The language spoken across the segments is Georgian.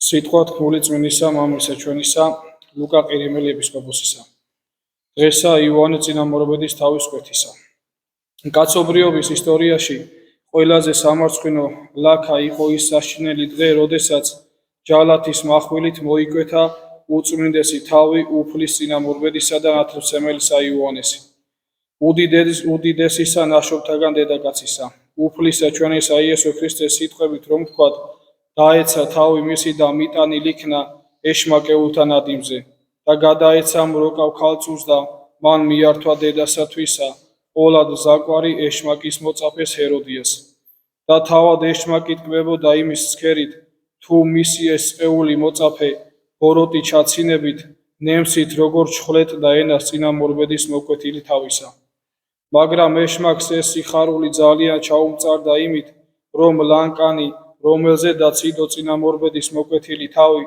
სიტყვა თქმული წმინისა მამისა ჩვენისა ლუკა ყირიმელი ეპისკოპოსისა. დღესა იოანე წინამორბედის თავის კვეთისა. კაცობრიობის ისტორიაში ყველაზე სამარცხვინო ლაქა იყო ის საშინელი დღე, როდესაც ჯალათის מחვილით მოიკვეთა უწმინდესი თავი უფლის წინამორბედისა და ნათლისმცემელისა იოანესი. უდიდესისა ნაშობთაგან დედაკაცისა, უფლისა ჩვენისა იესო ქრისტეს სიტყვებით რომ ვთქვათ, დაეცა თავი მისი და მიტანილ იქნა ეშმაკეულთა ნადიმზე და გადაეცა მროკავ ქალწულს და მან მიართვა დედასათვისა ყოლად ზაკვარი ეშმაკის მოწაფეს ჰეროდიას და თავად ეშმაკი ტკბებოდა იმის ცქერით, თუ მისი ეს წეული მოწაფე ბოროტი ჩაცინებით ნემსით როგორ ჩხლეტდა ენას წინამორბედის მოკვეთილი თავისა. მაგრამ ეშმაკს ეს სიხარული ძალიან ჩაუმწარდა იმით, რომ ლანკანი, რომელზედაც იდო წინამორბედის მოკვეთილი თავი,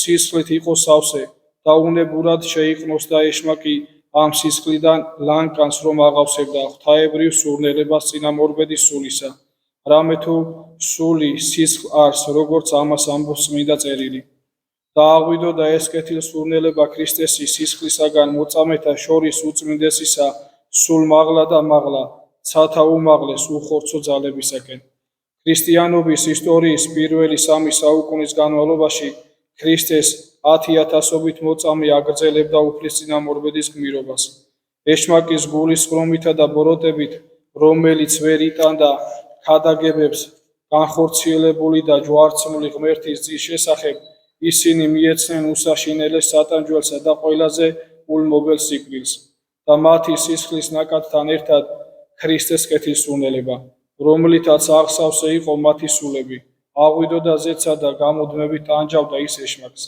სისხლით იყო სავსე და უნებურად შეიყნოს და ეშმაკი ამ სისხლიდან ლანკანს რომ აღავსებდა ღვთაებრივ სურნელებას წინამორბედის სულისა, რამე თუ სული სისხლ არს, როგორც ამას ამბობს წმინდა წერილი. და აღვიდოდა ეს კეთილ სურნელება ქრისტესი სისხლისაგან მოწამეთა შორის უწმინდესისა სულ მაღლა და მაღლა, ცათა უმაღლეს უხორცო ძალებისაკენ. ქრისტიანობის ისტორიის პირველი 3 საუკუნის განმავლობაში ქრისტეს 10,000-ობით მოწამე აგრძელებდა უფლის წინამორბედის გმირობას. ეშმაკის გულის ხრომითა და ბოროტებით, რომელიც ვერ იტანდა ქადაგებებს განხორციელებული და ჯვარცმული ღმერთის ძის შესახებ, ისინი მიეცნენ უსაშინელეს სატანჯველსა და ყველაზე ულმობელ სიკვდილს და მათი სისხლის ნაკადთან ერთად ქრისტეს კეთილსურნელება, რომლითაც აღსავსე იყო მათი სულები, აღვიდოდა ზეცა და გამუდმებით ტანჯავდა ის ეშმაკს.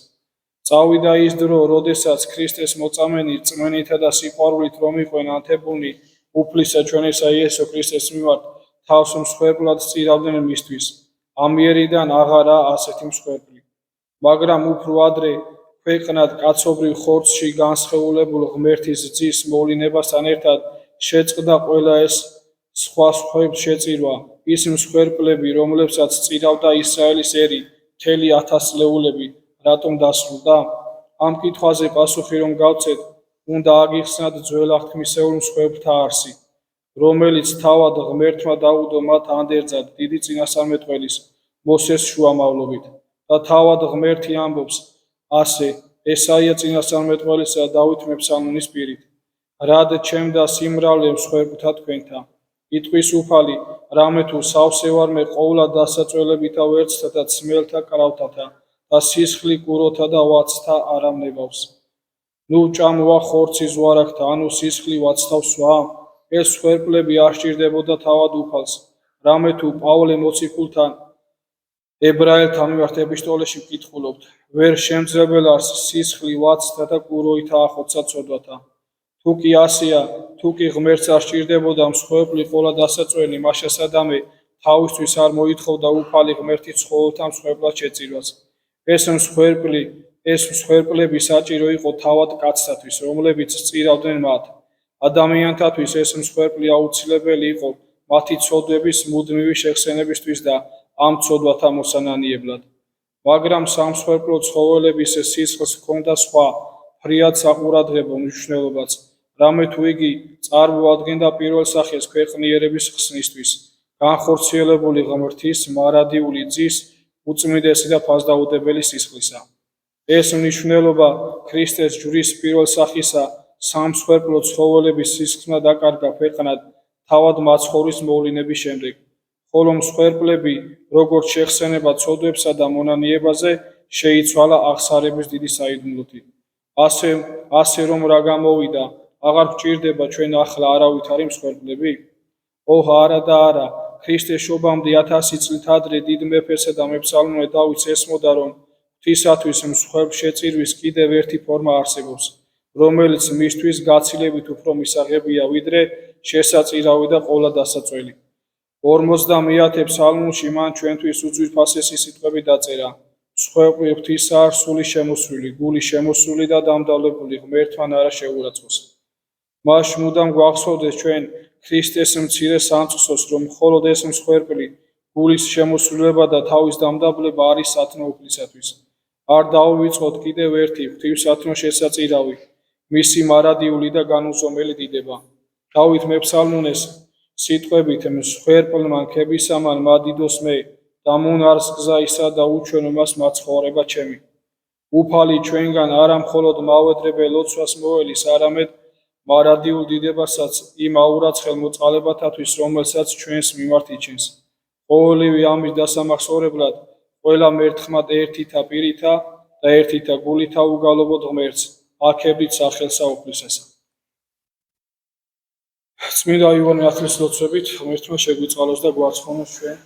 წავიდა ის დრო, როდესაც ქრისტეს მოწამენი რწმენითა და სიყვარულით რომ იყვნენ ანთებულნი უფლისა ჩვენისა იესო ქრისტეს მიმართ, თავს მსხვერპლად სწირავდნენ მისთვის. ამიერიდან აღარაა ასეთი მსხვერპლი. მაგრამ უფრო ადრე ქვეყნად კაცობრივ ხორცში განსხეულებულ ღმერთის ძის მოვლინებასთან ერთად შეწყდა ყველა ეს სხვა სხვებს შეწირვა, ის მსხვერპლები, რომლებსაც სწირავდა ისრაელის ერი, მთელი 1000 წლეულები, რატომ დასრულდა? ამ კითხვაზე პასუხი რომ გავცეთ, უნდა აგიხსნათ ძველ აღთქმისეულ მსხვერპლთა არსი, რომელიც თავად ღმერთმა დაუდო მათ ანდერძად დიდი წინასწარმეტყველის მოსეს შუამავლობით. და თავად ღმერთი ამბობს ასე ესაია წინასწარმეტყველისა და დავით მეფსალმონის პირით. რად ჩემდა სიმრავლე მსხვერპლთა თქვენთა, იტყვის უფალი, რამე თუ სავსე ვარმე ყოვლად დასაწველებითა ვერცხთა და ცმელთა კრავთათა და სისხლი კუროთა და ვაცთა არამნებავს. ნუ ჭამვა ხორცი ზვარაკთა, ანუ სისხლი ვაცთავსვა? ეს მსხვერპლები არ სჭირდებოდა თავად უფალს, რამე თუ პავლე მოციქულთან ებრაელთა მიმართ ეპისტოლეში ვკითხულობთ, ვერ შემძლებელ არს სისხლი ვაცთა და კუროითა ახოცა ცოდვათა. თუ კი ასეა, თუ კი ღმერთს არ სჭირდებოდა მსხვერპლი ყოლა დასაწვენი, მაშა სადამე თავისთვის არ მოითხოვდა უფალი ღმერთი ცხოველთა მსხვერპლად შეწირვას. ეს მსხვერპლები საჭირო იყო თავად კაცთათვის, რომლებიც სწირავდნენ მათ. ადამიანთათვის ეს მსხვერპლი აუცილებელი იყო მათი ცოდვების მუდმივი შეხსენებისთვის და ამ ცოდვათა მოსანანიებლად. მაგრამ სამსხვერპლო ცხოველების სისხლს ჰქონდა სხვა, ფრიად საყურადღებო მნიშვნელობაც, რამე თუ იგი წარმოადგენდა პირველ სახეს ქვეყნიერების ხსნისთვის, განხორციელებული ღმრთის მარადიული ძის უწმინდესი და ფასდაუდებელი სისხლისა. ეს მნიშვნელობა ქრისტეს ჯვრის პირველ სახისა სამსხვერპლო ცხოველების სისხლმა დაკარგა ქვეყნად თავად მაცხოვრის მოვლენების შემდეგ. ხოლო მსხვერპლები, როგორც შეხსენება ცოდვებსა და მონანიებაზე, შეიცვალა აღსარების დიდი საიდუმლოთი. ასე რომ რა გამოვიდა, აღარ გვჭირდება ჩვენ ახლა არავით არის მსხვერპლები? არა და არა, ქრისტეს შობამდე 1000 წლით ადრე დიდ მეფესა და მეფსალმუნე დავითს ესმოდა, რომ ღვთისათვის მსხვერპლშეწირვის კიდევ ერთი ფორმა არსებობს, რომელიც მისთვის გაცილებით უფრო მისაღებია, ვიდრე შესაწირავი და ყოლა დასაწველი. 50 ფსალმუნში მან ჩვენთვის უძვირფასესი სიტყვები დაწერა. მსხვერპლი ღვთისა სული შემოსული, გული შემოსული და დამდავლებული ღმერთთან არა შეურაცხოს. მას მუდამ გვახსოვდეს ჩვენ ქრისტეს მცირე სამწყსოს, რომ მხოლოდ ეს მსხვერპლი, გულის შემოსულება და თავის დამდაბლება არის სათნო უფლისათვის. არ დაუვიწყოთ კიდევ ერთი ღვთივსათნო შესაწირავი, მისი მარადიული და განუზომელი დიდება. დავით მეფსალმუნეს სიტყვებით მსხვერპლმა ქებისამან მადიდოს მე და მონარს გზა ისა და უჩვენო მას მაცხოვრება ჩემი. უფალი ჩვენგან არა მხოლოდ მავედრებე ლოცვას მოელის, არამედ მარადიულ დიდებასაც იმ აურაც ხელმოწყალებათათვის, რომელსაც ჩვენს მიმართ იჩენს. ყოველივე ამის დასამახსოვრებლად ყველა მერთხმად ერთითა პირითა და ერთითა გულითა უგალობოდ ღმერთს აქებით სახელსა უფლისასა. წმინდა იოანე ათლის ლოცვებით ღმერთმა შეგვიწყალოს და გვაცხონოს ჩვენ